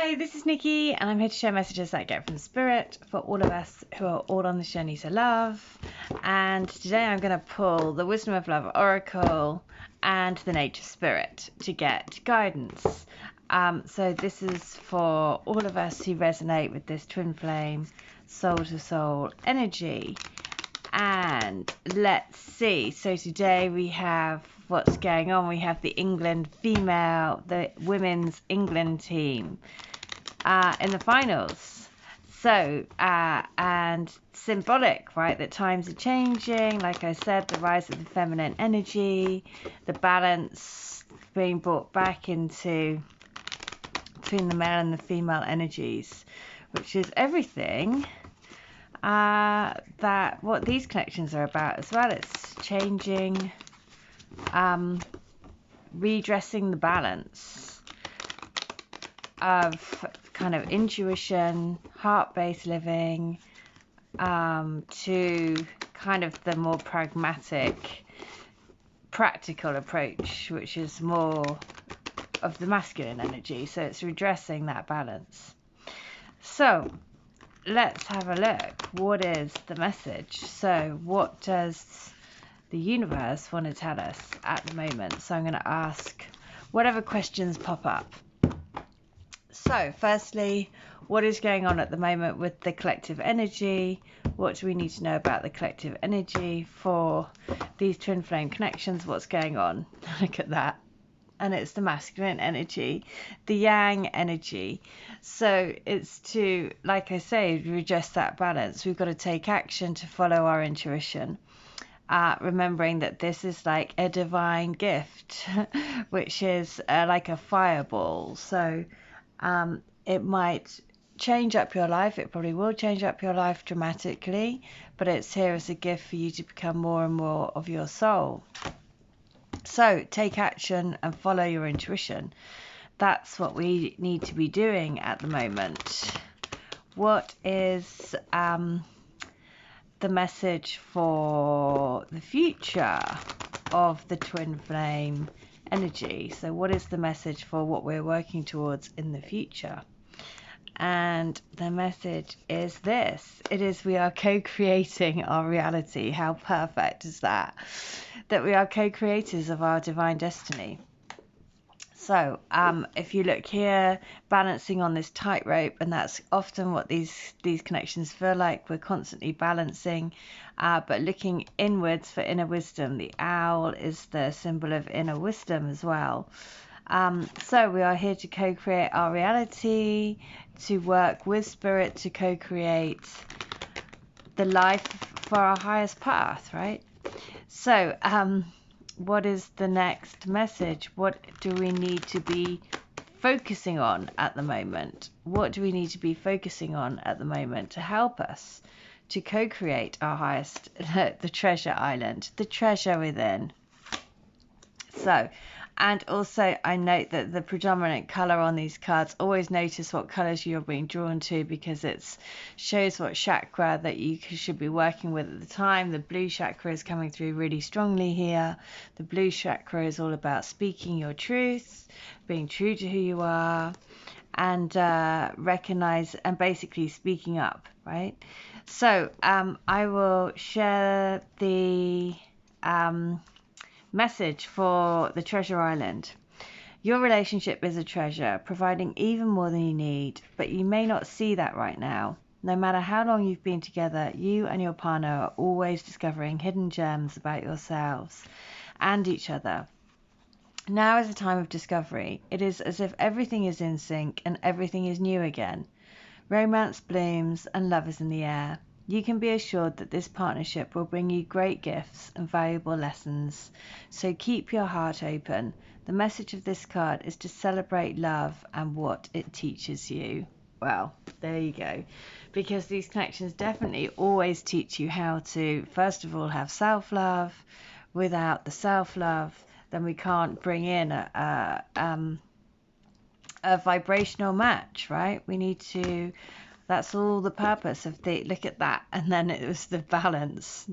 Hi, this is Nikki, and I'm here to share messages that I get from Spirit for all of us who are all on this journey to love. And today I'm going to pull the Wisdom of Love Oracle and the Nature Spirit to get guidance. So this is for all of us who resonate with this twin flame, soul to soul energy. And let's see. So today we have what's going on. We have the the women's England team in the finals. So, and symbolic, right? That times are changing. Like I said, the rise of the feminine energy, the balance being brought back into between the male and the female energies, which is everything. That what these connections are about as well. It's changing, redressing the balance of kind of intuition, heart-based living, to kind of the more pragmatic, practical approach, which is more of the masculine energy. So it's redressing that balance. So let's have a look. What is the message? So what does the universe want to tell us at the moment? So I'm going to ask whatever questions pop up. So firstly, what is going on at the moment with the collective energy? What do we need to know about the collective energy for these twin flame connections? What's going on? Look at that. And it's the masculine energy, the yang energy. So it's to, like I say, redress that balance. We've got to take action to follow our intuition. Remembering that this is like a divine gift, which is like a fireball. So it might change up your life. It probably will change up your life dramatically, but it's here as a gift for you to become more and more of your soul. So take action and follow your intuition. That's what we need to be doing at the moment. What is the message for the future of the twin flame energy? So what is the message for what we're working towards in the future? And the message is this. It is we are co-creating our reality. How perfect is that? That we are co-creators of our divine destiny. So if you look here, balancing on this tightrope, and that's often what these connections feel like. We're constantly balancing, but looking inwards for inner wisdom. The owl is the symbol of inner wisdom as well. So we are here to co-create our reality, to work with spirit, to co-create the life for our highest path, right? So what is the next message? What do we need to be focusing on at the moment? What do we need to be focusing on at the moment to help us to co-create our highest, the treasure island, the treasure within? So, and also I note that the predominant color on these cards, always notice what colors you're being drawn to, because it shows what chakra that you should be working with at the time. The blue chakra is coming through really strongly here. The blue chakra is all about speaking your truth, being true to who you are, and recognize and basically speaking up, right? So I will share the message for the treasure island. Your relationship is a treasure, providing even more than you need, but you may not see that right now. No matter how long you've been together, you and your partner are always discovering hidden gems about yourselves and each other. Now is a time of discovery. It is as if everything is in sync and everything is new again. Romance blooms and love is in the air. You can be assured that this partnership will bring you great gifts and valuable lessons. So keep your heart open. The message of this card is to celebrate love and what it teaches you. Well, there you go. Because these connections definitely always teach you how to, first of all, have self-love. Without the self-love, then we can't bring in a vibrational match, right? We need to That's all the purpose of the, look at that. And then it was the balance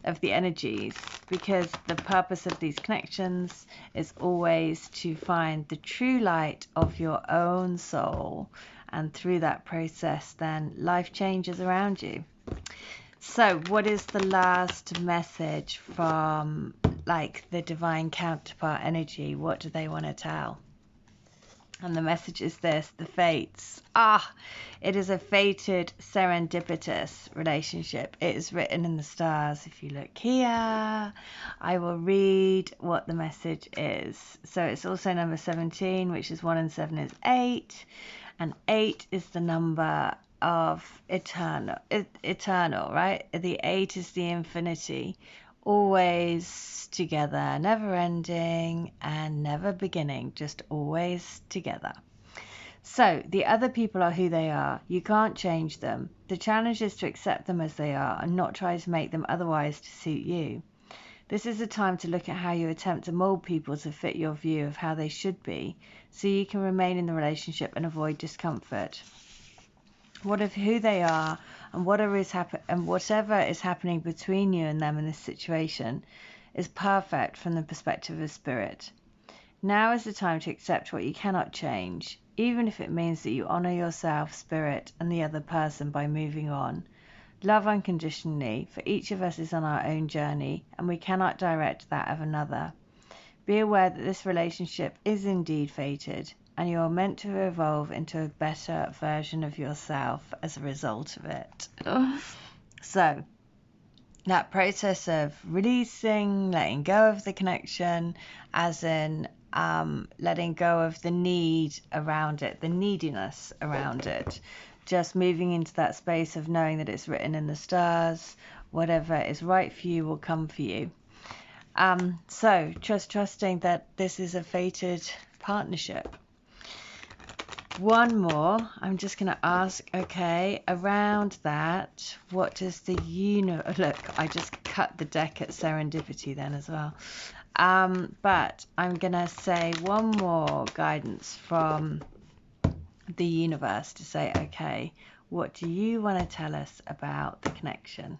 of the energies, because the purpose of these connections is always to find the true light of your own soul. And through that process, then life changes around you. So what is the last message from like the divine counterpart energy? What do they want to tell? And the message is this: the fates. It is a fated, serendipitous relationship. It is written in the stars. If you look here, I will read what the message is. So it's also number 17, which is 1 and 7 is 8. And 8 is the number of eternal, right? The 8 is the infinity. Always together, never ending and never beginning, just always together. So the other people are who they are. You can't change them. The challenge is to accept them as they are and not try to make them otherwise to suit you. This is a time to look at how you attempt to mold people to fit your view of how they should be, so you can remain in the relationship and avoid discomfort. What of who they are and whatever is happening between you and them in this situation is perfect from the perspective of spirit. Now is the time to accept what you cannot change, even if it means that you honor yourself, spirit, and the other person by moving on. Love unconditionally, for each of us is on our own journey, and we cannot direct that of another. Be aware that this relationship is indeed fated, and you are meant to evolve into a better version of yourself as a result of it. So, that process of releasing, letting go of the connection, as in letting go of the need around it, the neediness around it, just moving into that space of knowing that it's written in the stars, whatever is right for you will come for you. So just trusting that this is a fated partnership. One more, I'm just going to ask, okay, around that, what does the look, I just cut the deck at serendipity then as well. But I'm going to say one more guidance from the universe to say, okay, what do you want to tell us about the connection?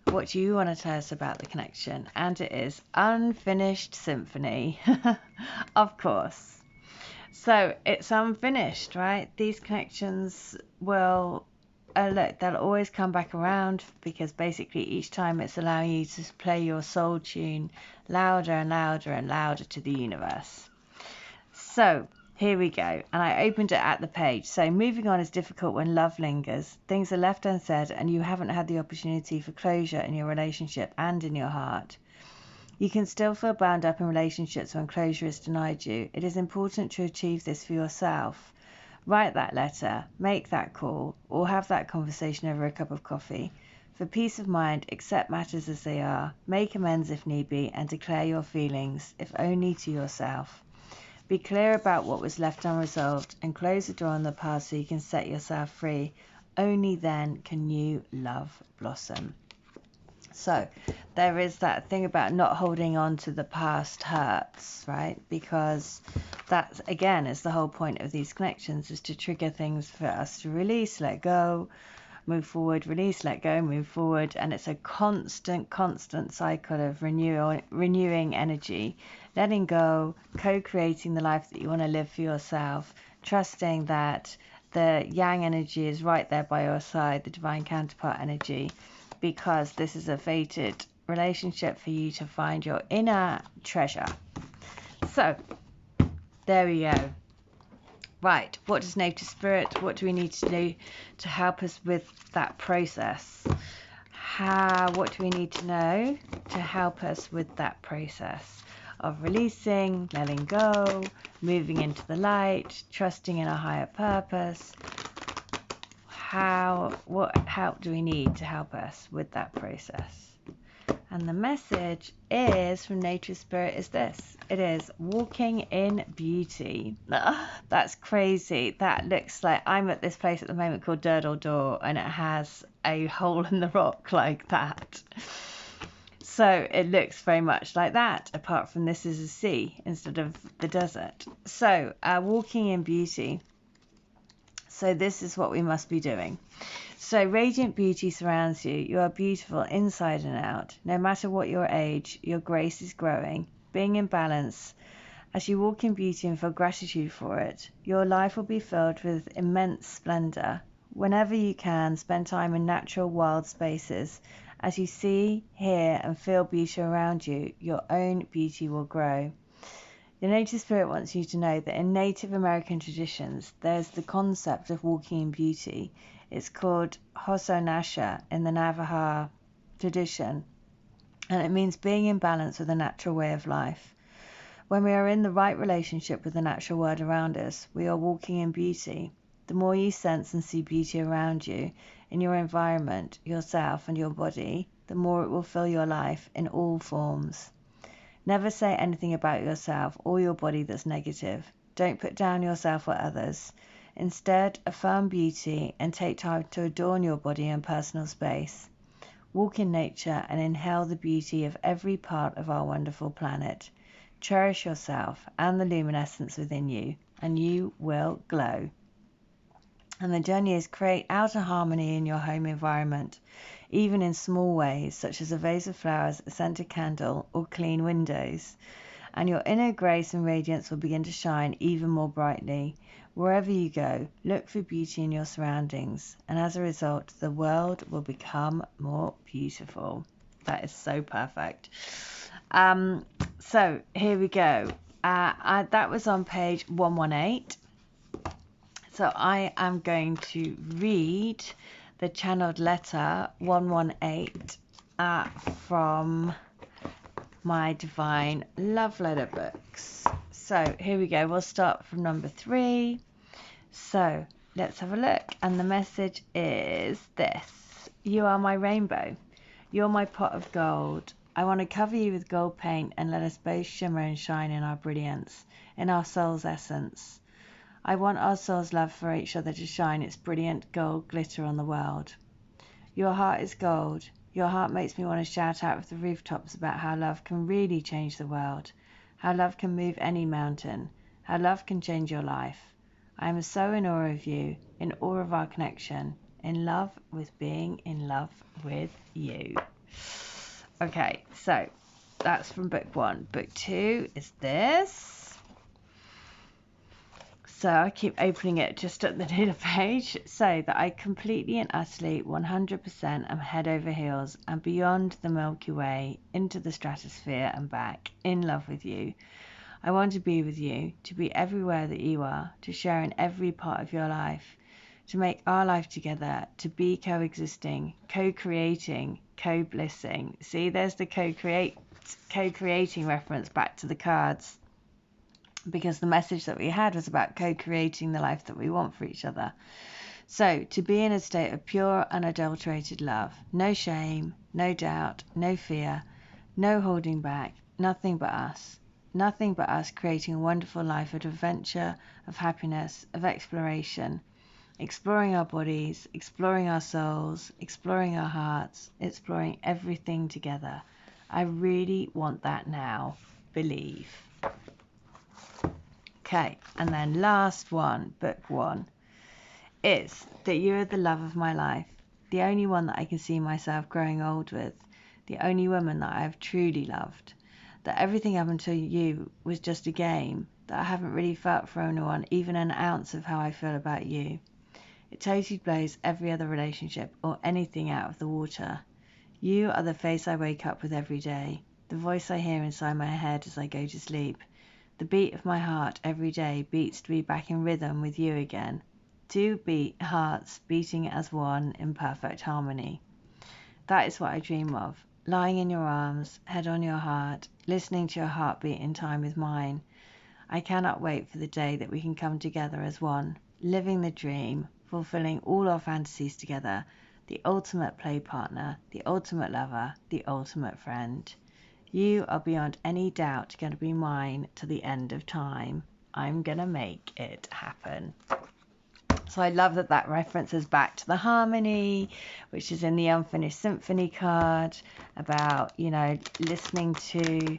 What do you want to tell us about the connection? And it is unfinished symphony, of course. So it's unfinished, right? These connections will, look, they'll always come back around, because basically each time it's allowing you to play your soul tune louder and louder and louder to the universe. So here we go. And I opened it at the page. So moving on is difficult when love lingers. Things are left unsaid and you haven't had the opportunity for closure in your relationship and in your heart. You can still feel bound up in relationships when closure is denied you. It is important to achieve this for yourself. Write that letter, make that call, or have that conversation over a cup of coffee. For peace of mind, accept matters as they are, make amends if need be, and declare your feelings, if only to yourself. Be clear about what was left unresolved and close the door on the past so you can set yourself free. Only then can new love blossom. So there is that thing about not holding on to the past hurts, right? Because that, again, is the whole point of these connections, is to trigger things for us to release, let go, move forward, release, let go, move forward. And it's a constant cycle of renewing energy, letting go, co-creating the life that you want to live for yourself, trusting that the yang energy is right there by your side, the divine counterpart energy, because this is a fated relationship for you to find your inner treasure. So there we go. Right, what does Nature Spirit, what do we need to do to help us with that process? What do we need to know to help us with that process of releasing, letting go, moving into the light, trusting in a higher purpose? What help do we need to help us with that process? And the message is from Nature Spirit is this. It is walking in beauty. That's crazy. That looks like, I'm at this place at the moment called Durdle Door, and it has a hole in the rock like that. So it looks very much like that, apart from this is a sea instead of the desert. So walking in beauty. So this is what we must be doing. So radiant beauty surrounds you. You are beautiful inside and out. No matter what your age, your grace is growing. Being in balance, as you walk in beauty and feel gratitude for it, your life will be filled with immense splendor. Whenever you can, spend time in natural wild spaces. As you see, hear, and feel beauty around you, your own beauty will grow. The Native Spirit wants you to know that in Native American traditions, there's the concept of walking in beauty. It's called Hosonasha in the Navajo tradition, and it means being in balance with the natural way of life. When we are in the right relationship with the natural world around us, we are walking in beauty. The more you sense and see beauty around you, in your environment, yourself, and your body, the more it will fill your life in all forms. Never say anything about yourself or your body that's negative. Don't put down yourself or others. Instead, affirm beauty and take time to adorn your body and personal space. Walk in nature and inhale the beauty of every part of our wonderful planet. Cherish yourself and the luminescence within you, and you will glow. And the journey is create outer harmony in your home environment, even in small ways, such as a vase of flowers, a scented candle, or clean windows. And your inner grace and radiance will begin to shine even more brightly. Wherever you go, look for beauty in your surroundings, and as a result, the world will become more beautiful. That is so perfect. So here we go. That was on page 118. So I am going to read the channeled letter 118 from my Divine Love Letter books. So here we go. We'll start from number 3. So let's have a look. And the message is this. You are my rainbow. You're my pot of gold. I want to cover you with gold paint and let us both shimmer and shine in our brilliance, in our soul's essence. I want our soul's love for each other to shine its brilliant gold glitter on the world. Your heart is gold. Your heart makes me want to shout out with the rooftops about how love can really change the world, how love can move any mountain, how love can change your life. I am so in awe of you, in awe of our connection, in love with being in love with you. Okay, so that's from book 1. Book 2 is this. So I keep opening it just at the middle page, so that I completely and utterly 100% am head over heels and beyond the Milky Way into the stratosphere and back, in love with you. I want to be with you, to be everywhere that you are, to share in every part of your life, to make our life together, to be coexisting, co-creating, co-blissing. See, there's the co-creating reference back to the cards, because the message that we had was about co-creating the life that we want for each other. So, to be in a state of pure, unadulterated love, no shame, no doubt, no fear, no holding back, nothing but us creating a wonderful life of adventure, of happiness, of exploration, exploring our bodies, exploring our souls, exploring our hearts, exploring everything together. I really want that now. Believe. Okay, and then last one, book 1, is that you are the love of my life, the only one that I can see myself growing old with, the only woman that I have truly loved, that everything up until you was just a game, that I haven't really felt for anyone even an ounce of how I feel about you. It totally blows every other relationship or anything out of the water. You are the face I wake up with every day, the voice I hear inside my head as I go to sleep. The beat of my heart every day beats to be back in rhythm with you again. 2 hearts beating as one in perfect harmony. That is what I dream of. Lying in your arms, head on your heart, listening to your heartbeat in time with mine. I cannot wait for the day that we can come together as one, living the dream, fulfilling all our fantasies together, the ultimate play partner, the ultimate lover, the ultimate friend. You are beyond any doubt going to be mine to the end of time. I'm going to make it happen. So I love that that references back to the harmony, which is in the Unfinished Symphony card, about, you know, listening to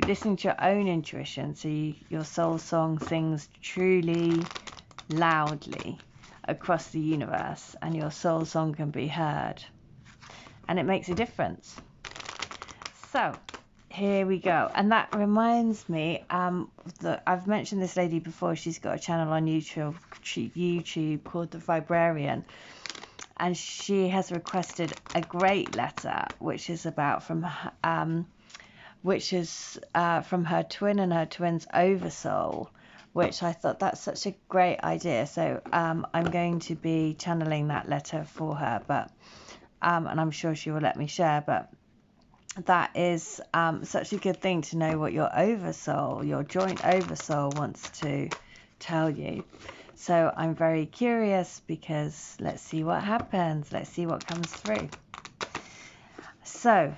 listening to your own intuition. So your soul song sings truly loudly across the universe, and your soul song can be heard, and it makes a difference. So here we go. And that reminds me, that I've mentioned this lady before. She's got a channel on YouTube called The Vibrarian, and she has requested a great letter, which is from her twin and her twin's oversoul, which I thought that's such a great idea. So I'm going to be channeling that letter for her, but and I'm sure she will let me share. But that is such a good thing to know what your oversoul, your joint oversoul, wants to tell you. So I'm very curious, because let's see what happens. Let's see what comes through. So,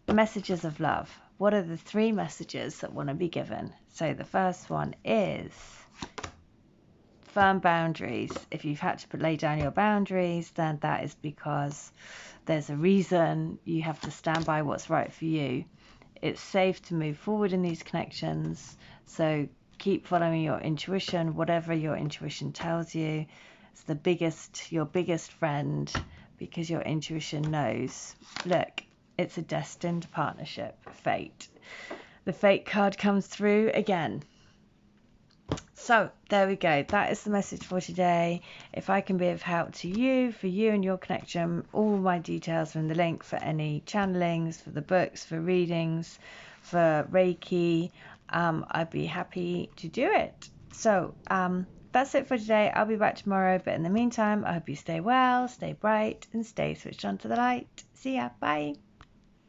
messages of love. What are the 3 messages that want to be given? So the first one is firm boundaries. If you've had to lay down your boundaries, then that is because there's a reason. You have to stand by what's right for you. It's safe to move forward in these connections, so keep following your intuition, whatever your intuition tells you. It's your biggest friend, because your intuition knows. Look, it's a destined partnership, fate. The fate card comes through again. So there we go. That is the message for today. If I can be of help to you, for you and your connection, all my details are in the link for any channelings, for the books, for readings, for Reiki. I'd be happy to do it. So that's it for today. I'll be back tomorrow, but in the meantime, I hope you stay well, stay bright, and stay switched on to the light. See ya. Bye.